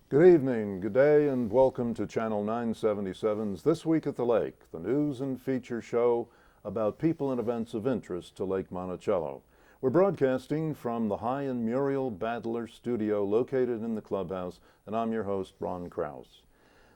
Good evening, good day, and welcome to Channel 977's This Week at the Lake, the news and feature show about people and events of interest to Lake Monticello. We're broadcasting from the High and Muriel Badler studio located in the clubhouse, and I'm your host, Ron Krause.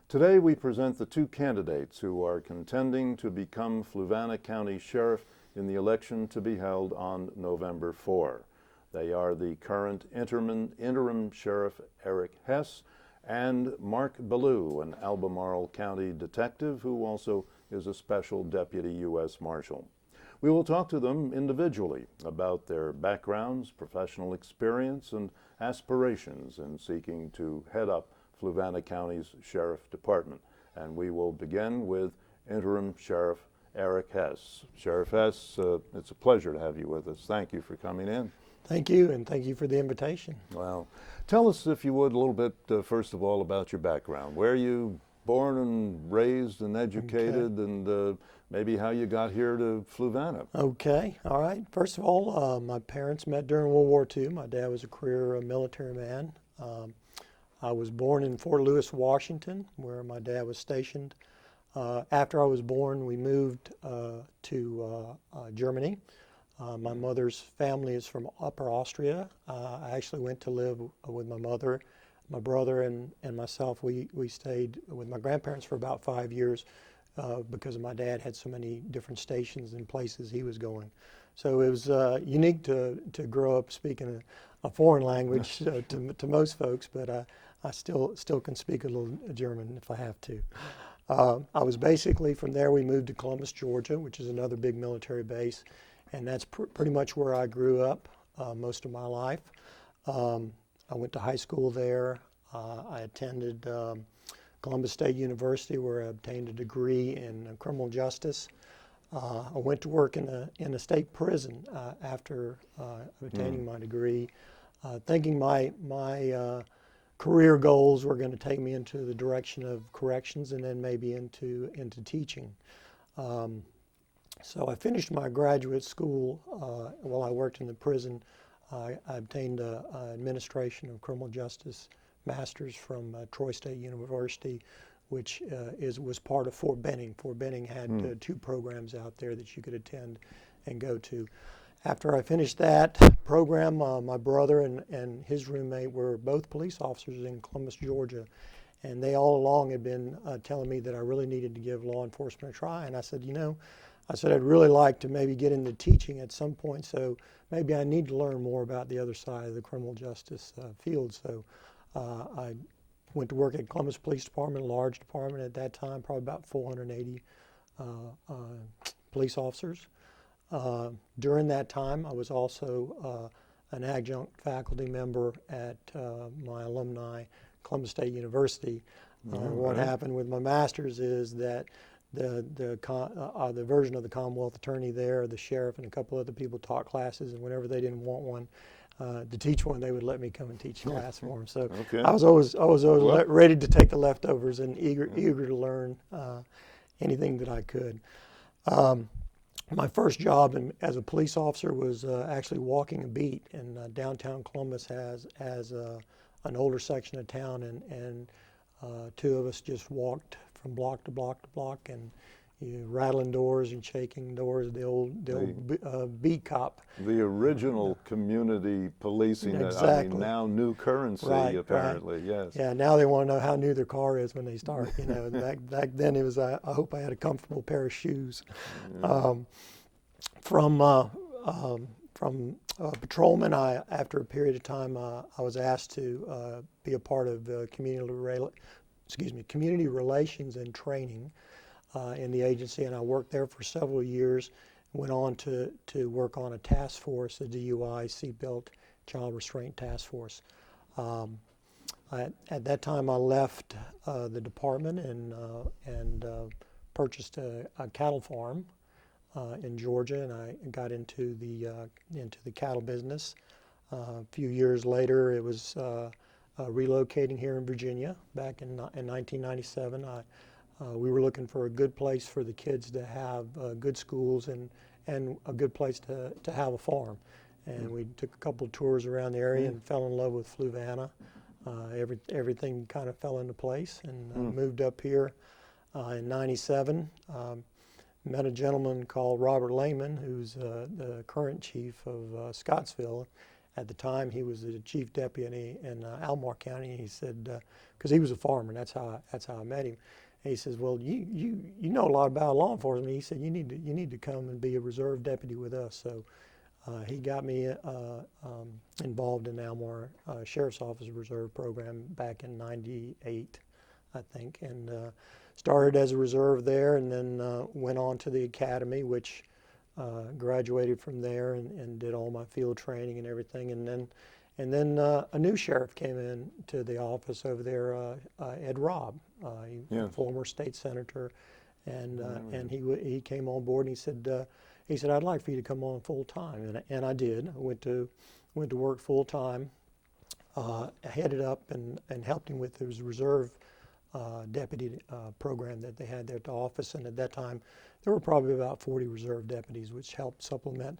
Today we present the two candidates who are contending to become Fluvanna County Sheriff in the election to be held on November 4. They are the current interim Sheriff Eric Hess and Mark Belew, an Albemarle County detective who also is a special deputy U.S. Marshal. We will talk to them individually about their backgrounds, professional experience, and aspirations in seeking to head up Fluvanna County's Sheriff Department. And we will begin with interim Sheriff Eric Hess. Sheriff Hess, it's a pleasure to have you with us. Thank you for coming in. Thank you, and thank you for the invitation. Well, tell us, if you would, a little bit, first of all, about your background. Where you born and raised and educated, Okay. and maybe how you got here to Fluvanna. Okay, all right. First of all, my parents met during World War II. My dad was a career military man. I was born in Fort Lewis, Washington, where my dad was stationed. After I was born, we moved to Germany. My mother's family is from Upper Austria. I actually went to live with my mother. My brother and myself, we stayed with my grandparents for about 5 years because my dad had so many different stations and places he was going. So it was unique to grow up speaking a foreign language to most folks, but I still can speak a little German if I have to. I was basically, from there we moved to Columbus, Georgia, which is another big military base. And that's pretty much where I grew up most of my life. I went to high school there. I attended Columbus State University, where I obtained a degree in criminal justice. I went to work in a state prison after obtaining my degree, thinking my career goals were going to take me into the direction of corrections and then maybe into teaching. So I finished my graduate school while I worked in the prison. I obtained an administration of criminal justice master's from Troy State University, which was part of Fort Benning. Fort Benning had two programs out there that you could attend and go to. After I finished that program, my brother and his roommate were both police officers in Columbus, Georgia. And they all along had been telling me that I really needed to give law enforcement a try. And I said, I'd really like to maybe get into teaching at some point, so maybe I need to learn more about the other side of the criminal justice field. So I went to work at Columbus Police Department, a large department at that time, probably about 480 police officers. During that time, I was also an adjunct faculty member at my alumni, Columbus State University. What happened with my master's is that the version of the Commonwealth Attorney there, the sheriff, and a couple other people taught classes, and whenever they didn't want one to teach one, they would let me come and teach class for them. So I was always ready to take the leftovers and eager to learn anything that I could. My first job as a police officer was actually walking a beat, and downtown Columbus has an older section of town, and two of us just walked from block to block to block, and rattling doors and shaking doors, the old beat cop. The original community policing, Exactly. Now new currency, apparently, right. Yes. Yeah, now they want to know how new their car is when they start. Back then it was, I hope I had a comfortable pair of shoes. Yeah. From patrolman, after a period of time, I was asked to be a part of community relations and training in the agency, and I worked there for several years. Went on to work on a task force, a DUI, seatbelt, child restraint task force. At that time, I left the department and purchased a cattle farm in Georgia, and I got into the cattle business. A few years later, it was relocating here in Virginia. Back in 1997, we were looking for a good place for the kids to have good schools and a good place to have a farm. And we took a couple of tours around the area and fell in love with Fluvanna. Everything kind of fell into place, and moved up here in '97. Met a gentleman called Robert Lehman, who's the current chief of Scottsville. At the time, he was the chief deputy in Albemarle County. He said, because he was a farmer, and that's how I met him. And he says, "Well, you know a lot about law enforcement." He said, "You need to come and be a reserve deputy with us." So he got me involved in the Albemarle Sheriff's Office Reserve Program back in '98, I think, and started as a reserve there, and then went on to the academy, which graduated from there, and did all my field training and everything. And then a new sheriff came in to the office over there, Ed Robb, former state senator, and he came on board, and he said, "I'd like for you to come on full time," and I did. I went to work full time, headed up and helped him with his reserve deputy program that they had there at the office. And at that time, there were probably about 40 reserve deputies, which helped supplement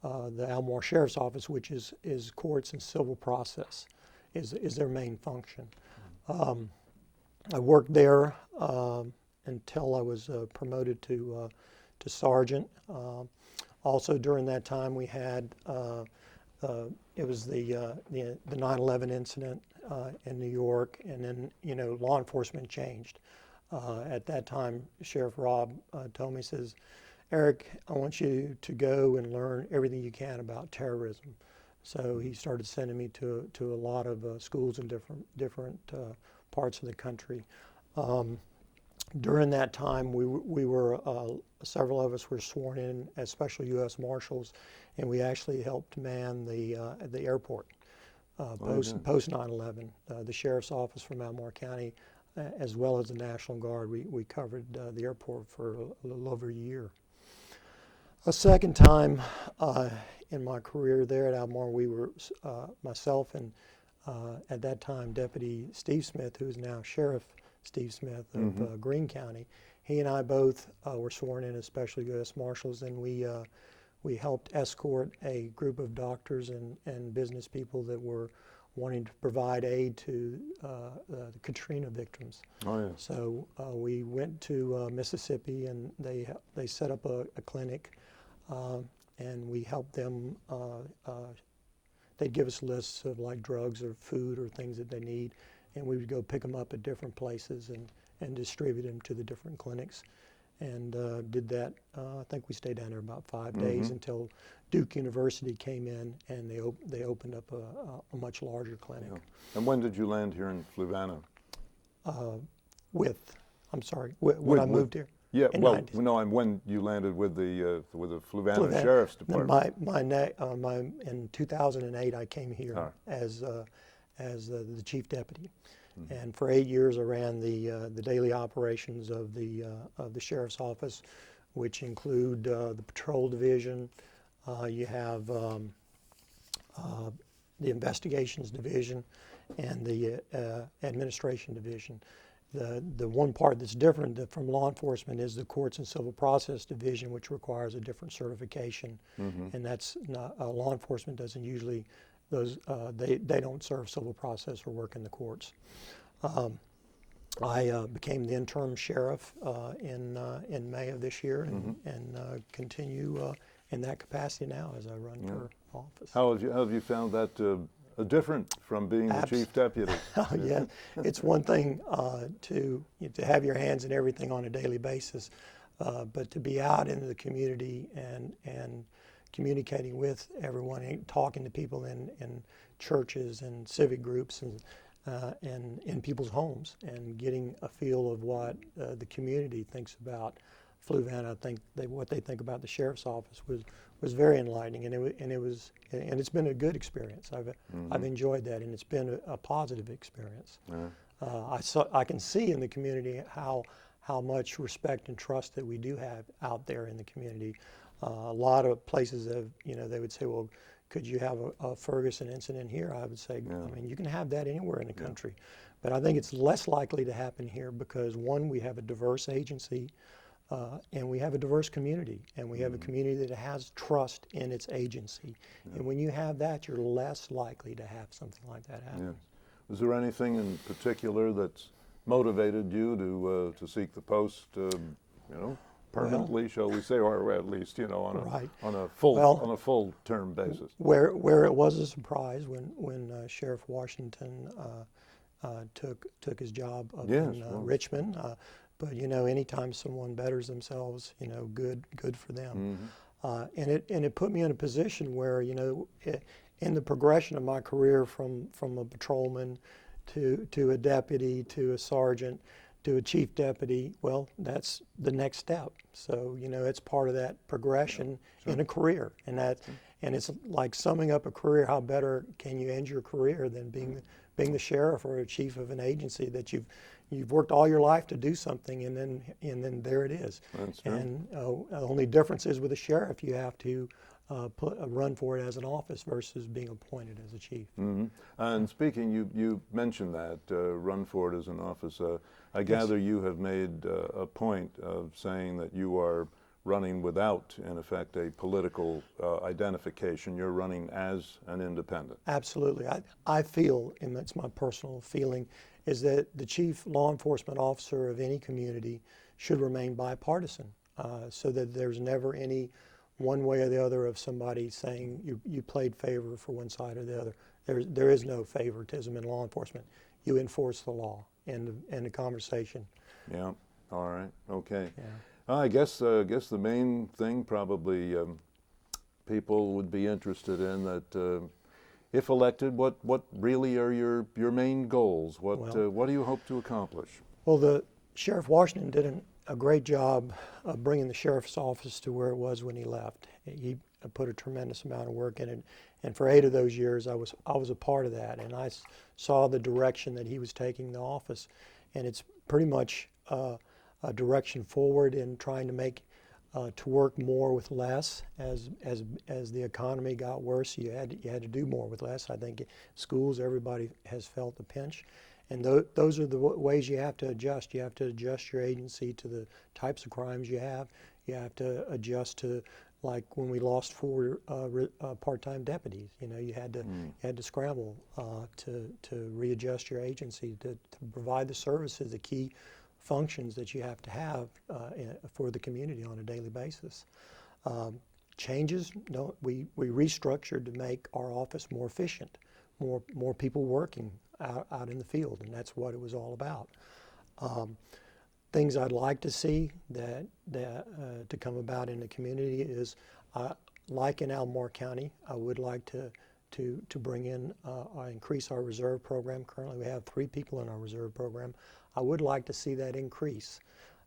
the Albemarle Sheriff's Office, which is courts and civil process, is their main function. I worked there until I was promoted to sergeant. Also during that time, we had it was the 9/11 incident in New York, and then law enforcement changed. At that time, Sheriff Robb told me, he says, "Eric, I want you to go and learn everything you can about terrorism." So he started sending me to a lot of schools in different parts of the country. During that time, we were several of us were sworn in as special U.S. Marshals, and we actually helped man the airport post 9/11. The Sheriff's Office from Albemarle County, as well as the National Guard, we covered the airport for a little over a year. A second time in my career there at Albemarle, we were myself and at that time Deputy Steve Smith, who is now Sheriff Steve Smith of Greene County. He and I both were sworn in as Special U.S. Marshals, and we helped escort a group of doctors and business people that were wanting to provide aid to the Katrina victims. Oh, yeah. So we went to Mississippi, and they set up a clinic, and we helped them. They'd give us lists of like drugs or food or things that they need, and we would go pick them up at different places and distribute them to the different clinics. And did that. I think we stayed down there about 5 days until Duke University came in, and they opened up a much larger clinic. Yeah. And when did you land here in Fluvanna? When I moved here. Yeah, well, 90s. no, when you landed with the Fluvanna Sheriff's Department. In 2008, I came here as the chief deputy, and for 8 years I ran the daily operations of the sheriff's office, which include the patrol division. You have the investigations division and the administration division. The one part that's different from law enforcement is the courts and civil process division, which requires a different certification, and that's not, law enforcement doesn't usually, they don't serve civil process or work in the courts. I became the interim sheriff in May of this year, and continue in that capacity now as I run for office. How have you found that different from being the chief deputy? Yeah, it's one thing to have your hands in everything on a daily basis, but to be out in the community and communicating with everyone, and talking to people in churches and civic groups and in people's homes, and getting a feel of what the community thinks about Fluvanna. I think what they think about the sheriff's office was very enlightening, and it's been a good experience. I've enjoyed that, and it's been a positive experience. I can see in the community how much respect and trust that we do have out there in the community. A lot of places have, they would say, well, could you have a Ferguson incident here? I would say, I mean, you can have that anywhere in the country, but I think it's less likely to happen here because, one, we have a diverse agency. And we have a diverse community, and we have a community that has trust in its agency. And when you have that, you're less likely to have something like that happen. Is there anything in particular that's motivated you to seek the post, permanently, shall we say, or at least, Right. on a full term basis? Where it was a surprise when Sheriff Washington took his job up Yes, in well. Richmond. But anytime someone betters themselves, good for them. And it put me in a position where in the progression of my career from a patrolman to a deputy to a sergeant to a chief deputy, well, that's the next step. So it's part of that progression in a career, and it's like summing up a career. How better can you end your career than being the sheriff or a chief of an agency that you've worked all your life to do something, and then there it is. That's true. And the only difference is with a sheriff, you have to run for it as an office versus being appointed as a chief. Mm-hmm. And speaking, you mentioned that run for it as an office. I gather you have made a point of saying that you are running without, in effect, a political identification. You're running as an independent. Absolutely. I feel, and that's my personal feeling, is that the chief law enforcement officer of any community should remain bipartisan, so that there's never any one way or the other of somebody saying you played favor for one side or the other. There is no favoritism in law enforcement. You enforce the law. End of conversation. Yeah. All right. Okay. Yeah. I guess the main thing probably people would be interested in that if elected, what really are your main goals? What do you hope to accomplish? Well, the Sheriff Washington did a great job of bringing the sheriff's office to where it was when he left. He put a tremendous amount of work in it, and for 8 of those years, I was a part of that, and I saw the direction that he was taking the office, and it's pretty much a direction forward in trying to make to work more with less. As the economy got worse, you had to do more with less. I think schools, everybody has felt the pinch. And those are the ways you have to adjust. You have to adjust your agency to the types of crimes you have. You have to adjust to, like when we lost 4 part-time deputies. You had to scramble to readjust your agency to provide the services, the key functions that you have to have for the community on a daily basis. Changes, no, we restructured to make our office more efficient, more people working out in the field, and that's what it was all about. Things I'd like to see that to come about in the community is, like in Albemarle County, I would like to bring in increase our reserve program. Currently, we have 3 people in our reserve program. I would like to see that increase,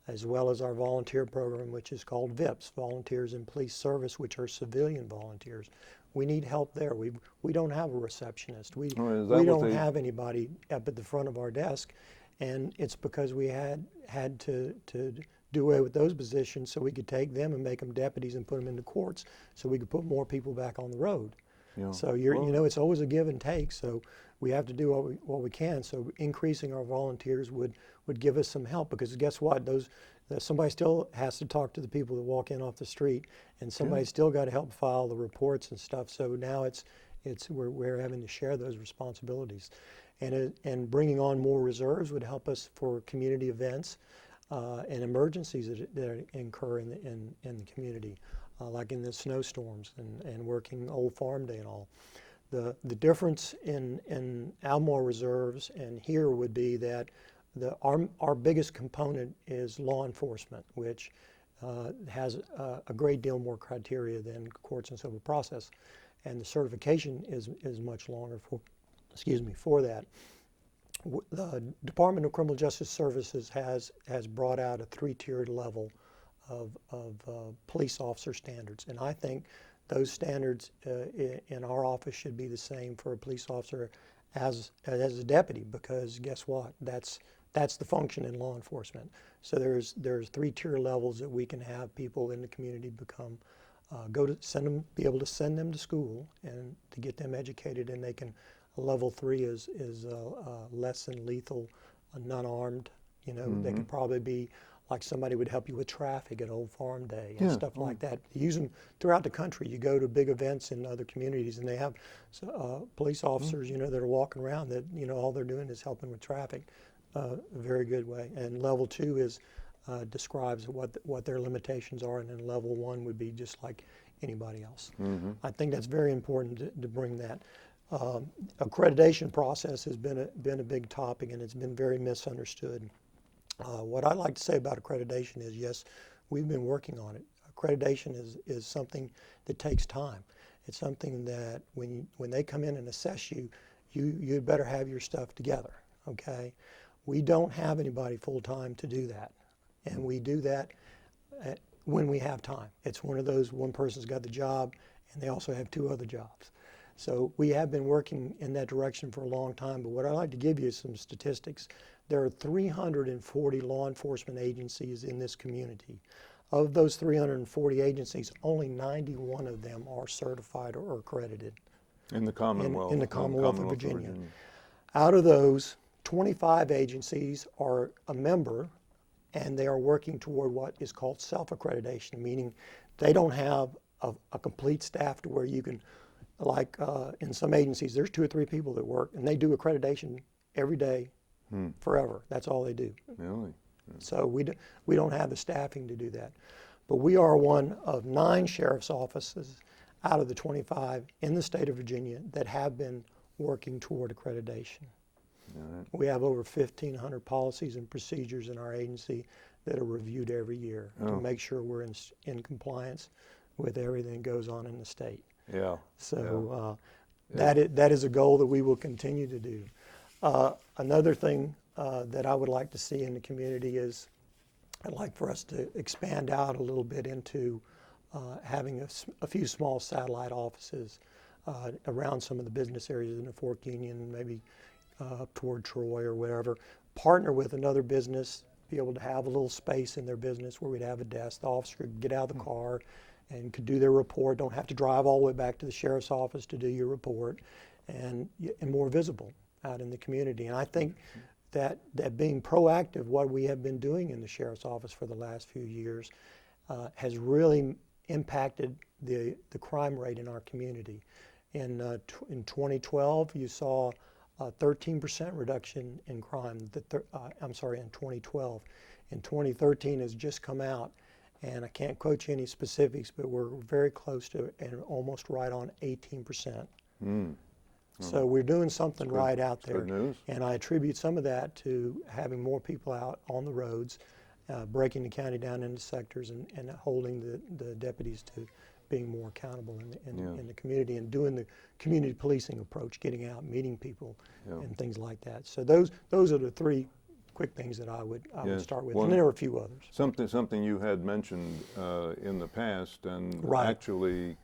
as well as our volunteer program, which is called VIPS, Volunteers in Police Service, which are civilian volunteers. We need help there. We don't have a receptionist. We don't have anybody up at the front of our desk, and it's because we had to do away with those positions so we could take them and make them deputies and put them into courts so we could put more people back on the road. Yeah. So it's always a give and take. So we have to do what we can. So increasing our volunteers would give us some help, because guess what? Somebody still has to talk to the people that walk in off the street, and somebody's still got to help file the reports and stuff. So now we're having to share those responsibilities, and bringing on more reserves would help us for community events and emergencies that incur in the community, like in the snowstorms and working Old Farm Day and all. The difference in Albemarle reserves and here would be that our biggest component is law enforcement, which has a great deal more criteria than courts and civil process, and the certification is much longer for that. The Department of Criminal Justice Services has brought out a 3-tiered level of police officer standards, and I think those standards in our office should be the same for a police officer as a deputy, because guess what? That's the function in law enforcement. So there's 3-tier levels that we can have people in the community become, be able to send them to school and to get them educated, and they can. Level 3 is less than lethal, non-armed. They could probably be like somebody would help you with traffic at Old Farm Day and Yeah. stuff like that. You use them throughout the country. You go to big events in other communities, and they have police officers, you know, that are walking around that, you know, all they're doing is helping with traffic. A very good way. And level 2 is describes what their limitations are, and then level 1 would be just like anybody else. I think that's very important to bring that. Accreditation process has been a big topic, and it's been very misunderstood. What I like to say about accreditation is, yes, we've been working on it. Accreditation is something that takes time. It's something that when they come in and assess you, you'd better have your stuff together, okay? We don't have anybody full-time to do that, and we do that when we have time. It's one of those, one person's got the job, and they also have 2 other jobs. So we have been working in that direction for a long time, but what I'd like to give you is some statistics. There are 340 law enforcement agencies in this community. Of those 340 agencies, only 91 of them are certified or accredited. In the Commonwealth. In the Commonwealth of Virginia. Out of those, 25 agencies are a member, and they are working toward what is called self-accreditation, meaning they don't have a complete staff to where you can, like in some agencies, there's 2 or 3 people that work, and they do accreditation every day, forever. That's all they do. Really? So we don't have the staffing to do that. But we are one of 9 sheriff's offices out of the 25 in the state of Virginia that have been working toward accreditation. Right. We have over 1,500 policies and procedures in our agency that are reviewed every year to make sure we're in compliance with everything that goes on in the state. Yeah. So that is a goal that we will continue to do. Another thing that I would like to see in the community is I'd like for us to expand out a little bit into having a few small satellite offices around some of the business areas in the Fork Union, maybe up toward Troy or whatever. Partner with another business, be able to have a little space in their business where we'd have a desk. The officer could get out of the car and could do their report, don't have to drive all the way back to the sheriff's office to do your report, and more visible out in the community. And I think that being proactive, what we have been doing in the sheriff's office for the last few years, has really impacted the crime rate in our community. In 2012, you saw a 13% reduction in crime. I'm sorry, in 2012. In 2013 has just come out, and I can't quote you any specifics, but we're very close to and almost right on 18%. So we're doing something right out there. Good news. And I attribute some of that to having more people out on the roads, breaking the county down into sectors, and holding the deputies to being more accountable in the community, and doing the community policing approach, getting out, meeting people, and things like that. So those are the 3 quick things that I would start with, and there are a few others. Something you had mentioned in the past, and actually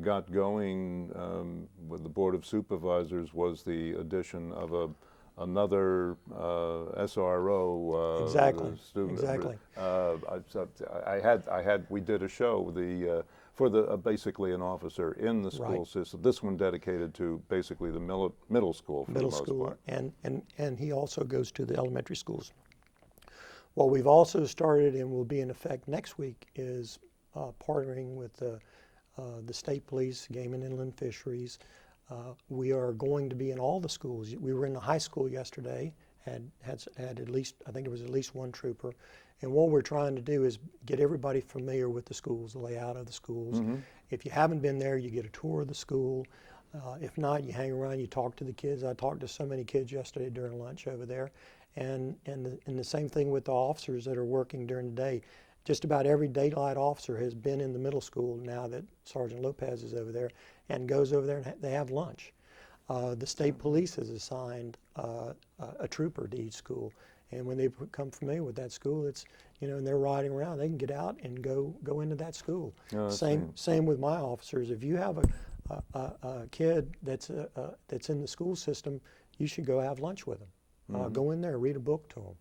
got going with the Board of Supervisors, was the addition of another SRO. Student. Exactly. We did a show for basically an officer in the school system. This one dedicated to basically the middle school for the most part. And he also goes to the elementary schools. What we've also started and will be in effect next week is partnering with the state police, game and inland fisheries. We are going to be in all the schools. We were in the high school yesterday, had at least, I think it was at least 1 trooper. And what we're trying to do is get everybody familiar with the schools, the layout of the schools. If you haven't been there, you get a tour of the school. If not, you hang around, you talk to the kids. I talked to so many kids yesterday during lunch over there. And the same thing with the officers that are working during the day. Just about every daylight officer has been in the middle school now that Sergeant Lopez is over there, and goes over there and they have lunch. The state police has assigned a trooper to each school, and when they become familiar with that school, it's, and they're riding around, they can get out and go into that school. Same with my officers. If you have a kid that's in the school system, you should go have lunch with them. Go in there, read a book to them.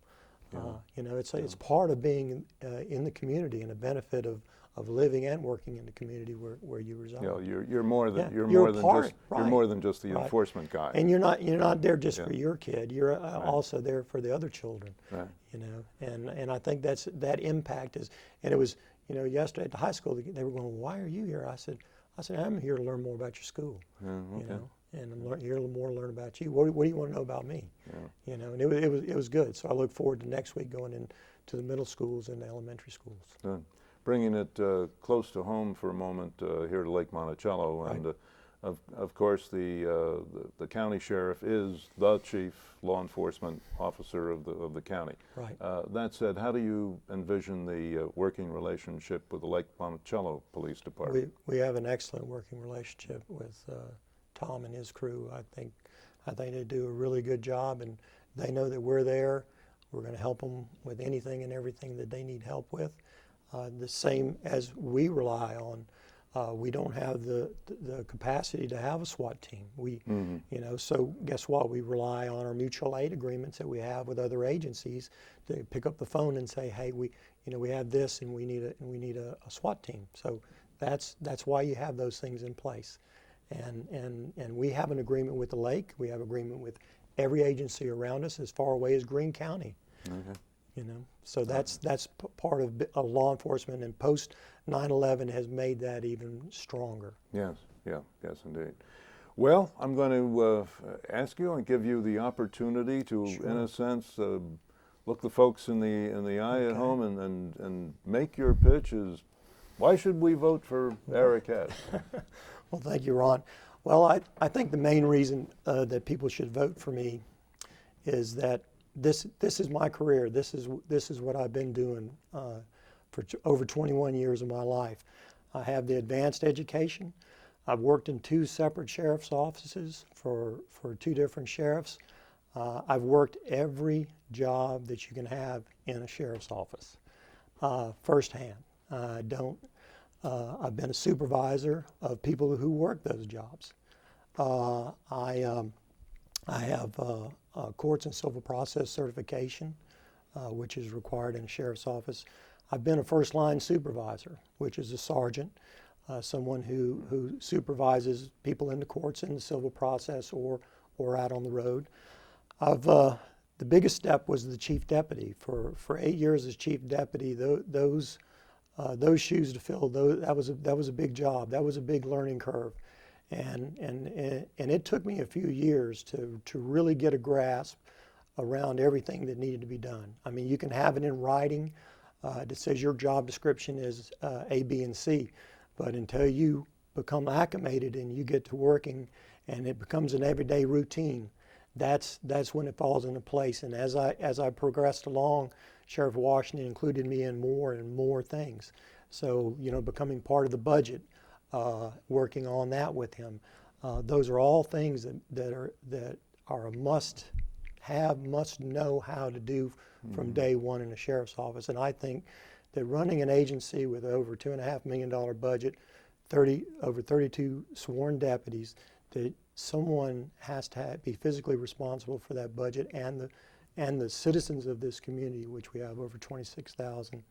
You know, it's part of being in the community and a benefit of living and working in the community where you reside. You know, you're more than Yeah, you're you're more a than part, just right, you're more than just the right. enforcement guy. And you're not there just Yeah. for your kid. You're Right. also there for the other children. Right. You know, and I think that impact is. And it was, you know, yesterday at the high school they were going, "Why are you here?" I said, "I'm here to learn more about your school." Yeah, okay. You know, and I'm here to learn about you. What do you want to know about me? Yeah. You know, and it was good. So I look forward to next week going into the middle schools and the elementary schools. Good. Bringing it close to home for a moment here to Lake Monticello, Right. and of course the county sheriff is the chief law enforcement officer of the county. Right. That said, how do you envision the working relationship with the Lake Monticello Police Department? We have an excellent working relationship with Tom and his crew. I think they do a really good job, and they know that we're there. We're going to help them with anything and everything that they need help with. The same as we rely on. We don't have the capacity to have a SWAT team. You know, so guess what? We rely on our mutual aid agreements that we have with other agencies to pick up the phone and say, hey, we have this and we need a SWAT team. So that's why you have those things in place. And we have an agreement with the lake. We have agreement with every agency around us as far away as Greene County. Okay. You know, so that's part of law enforcement, and post 9/11 has made that even stronger. Yes, yes, indeed. Well, I'm going to ask you and give you the opportunity to, in a sense, look the folks in the eye at home and make your pitch. Is why should we vote for Eric Hess? Well, thank you, Ron. Well, I think the main reason that people should vote for me is that this is my career. This is what I've been doing for over 21 years of my life. I have the advanced education. I've worked in 2 separate sheriff's offices for 2 different sheriffs. I've worked every job that you can have in a sheriff's office firsthand. I've been a supervisor of people who work those jobs. I have courts and civil process certification, which is required in a sheriff's office. I've been a first line supervisor, which is a sergeant, someone who supervises people in the courts in the civil process or out on the road. The biggest step was the chief deputy. For 8 years as chief deputy, those shoes to fill, that was a big job. That was a big learning curve. And it took me a few years to really get a grasp around everything that needed to be done. I mean, you can have it in writing that says your job description is A, B, and C, but until you become acclimated and you get to working and it becomes an everyday routine, that's when it falls into place. And as I progressed along, Sheriff Washington included me in more and more things. So, you know, becoming part of the budget, working on that with him. Those are all things that are a must know how to do from day one in the sheriff's office. And I think that running an agency with over $2.5 million budget, over 32 sworn deputies, that someone has to be physically responsible for that budget and the citizens of this community, which we have over 26,000.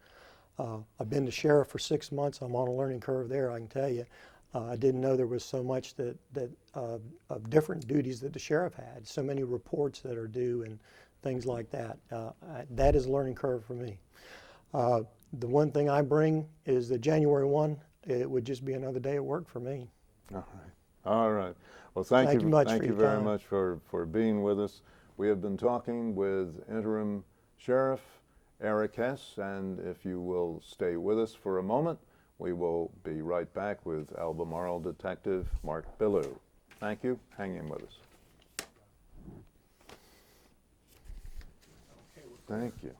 I've been the sheriff for 6 months. I'm on a learning curve there, I can tell you. I didn't know there was so much of different duties that the sheriff had, so many reports that are due and things like that. That is a learning curve for me. The one thing I bring is that January 1, it would just be another day at work for me. All right. Well, thank you very time. much for being with us. We have been talking with Interim Sheriff Eric Hess, and if you will stay with us for a moment, we will be right back with Albemarle Detective Mark Belew. Thank you. Hang in with us. Thank you.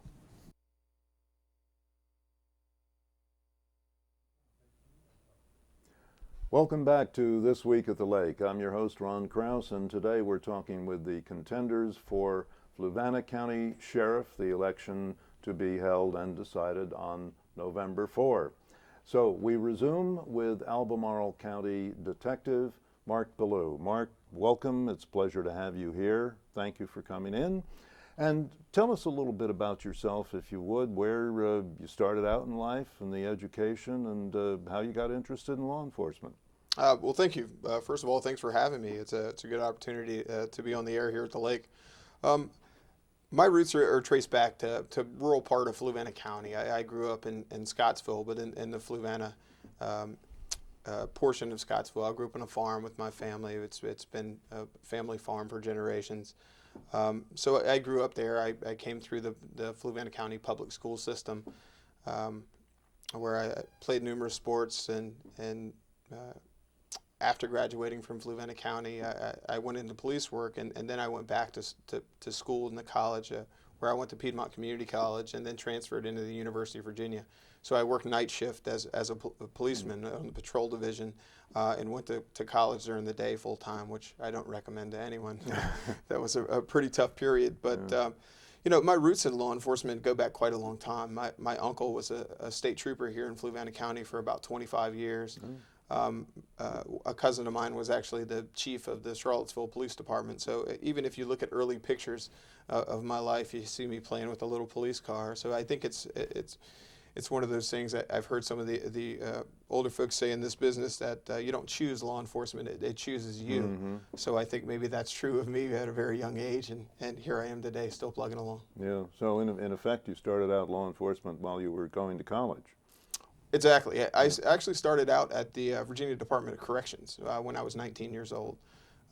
Welcome back to This Week at the Lake. I'm your host, Ron Krause, and today we're talking with the contenders for Fluvanna County Sheriff, the election to be held and decided on November 4. So we resume with Albemarle County Detective Mark Belew. Mark, welcome. It's a pleasure to have you here. Thank you for coming in. And tell us a little bit about yourself, if you would, where you started out in life and the education and how you got interested in law enforcement. Well, thank you. First of all, thanks for having me. It's a good opportunity to be on the air here at the lake. Um, my roots are traced back to rural part of Fluvanna County. I grew up in Scottsville, but in the Fluvanna um, portion of Scottsville. I grew up on a farm with my family. It's been a family farm for generations. So I grew up there. I came through the Fluvanna County public school system, where I played numerous sports and after graduating from Fluvanna County, I went into police work, and then I went back to school in the college, where I went to Piedmont Community College, and then transferred into the University of Virginia. So I worked night shift as a policeman on the patrol division, and went to college during the day full time, which I don't recommend to anyone. That was a pretty tough period, but. My roots in law enforcement go back quite a long time. My uncle was a state trooper here in Fluvanna County for about 25 years. A cousin of mine was actually the chief of the Charlottesville Police Department. So even if you look at early pictures of my life, you see me playing with a little police car. So I think it's one of those things that I've heard some of the older folks say in this business, that you don't choose law enforcement, it chooses you. Mm-hmm. So I think maybe that's true of me at a very young age, and here I am today still plugging along. Yeah, so in effect you started out law enforcement while you were going to college. Exactly. I actually started out at the Virginia Department of Corrections when I was 19 years old.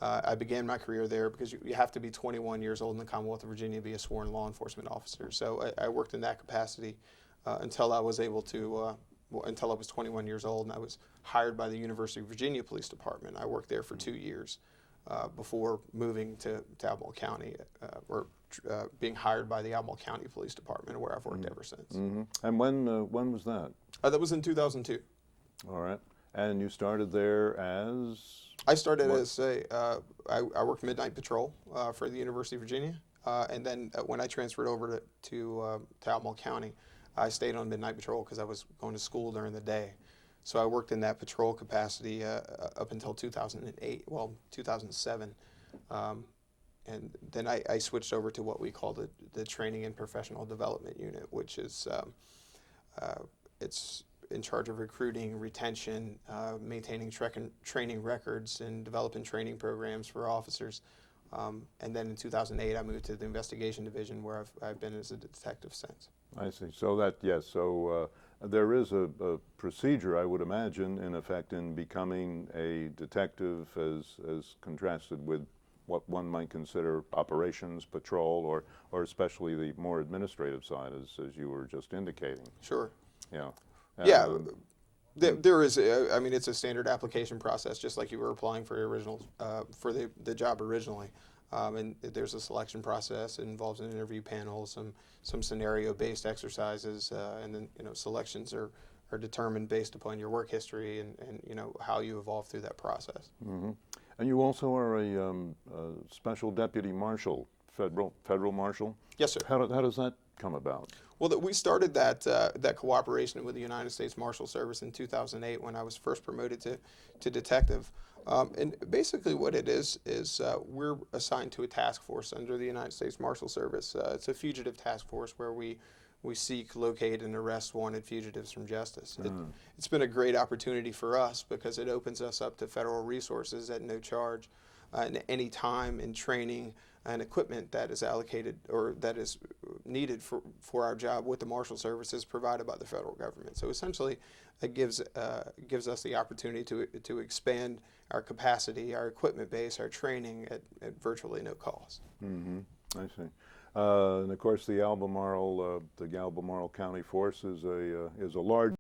I began my career there because you have to be 21 years old in the Commonwealth of Virginia to be a sworn law enforcement officer. So I worked in that capacity until I was able to, until I was 21 years old, and I was hired by the University of Virginia Police Department. I worked there for 2 years before moving to Albemarle County, or being hired by the Albemarle County Police Department, where I've worked ever since. Mm-hmm. And when was that? That was in 2002. All right. And you started there as? I started as I worked midnight patrol for the University of Virginia, and then when I transferred over to Albemarle County, I stayed on midnight patrol because I was going to school during the day. So I worked in that patrol capacity up until 2007. And then I switched over to what we call the Training and Professional Development Unit, which is it's in charge of recruiting, retention, maintaining training records, and developing training programs for officers. And then in 2008, I moved to the Investigation Division, where I've been as a detective since. I see. So that, yes, so there is a procedure, I would imagine, in effect, in becoming a detective as contrasted with what one might consider operations, patrol, or especially the more administrative side, as you were just indicating. Sure. Yeah. Yeah. There is, I mean, it's a standard application process, just like you were applying for for the job originally. And there's a selection process. It involves an interview panel, some scenario-based exercises, and then selections are determined based upon your work history and how you evolve through that process. Mm-hmm. And you also are a special deputy marshal, federal marshal. Yes, sir. How does that come about? Well, we started that cooperation with the United States Marshal Service in 2008 when I was first promoted to detective. And basically what it is we're assigned to a task force under the United States Marshal Service. It's a fugitive task force where we seek, locate, and arrest wanted fugitives from justice. It's been a great opportunity for us because it opens us up to federal resources at no charge, and any time and training and equipment that is allocated or that is needed for our job with the Marshal Service is provided by the federal government. So essentially, it gives us the opportunity to expand our capacity, our equipment base, our training at virtually no cost. Mm-hmm. I see. And of course, the Albemarle County Force is a large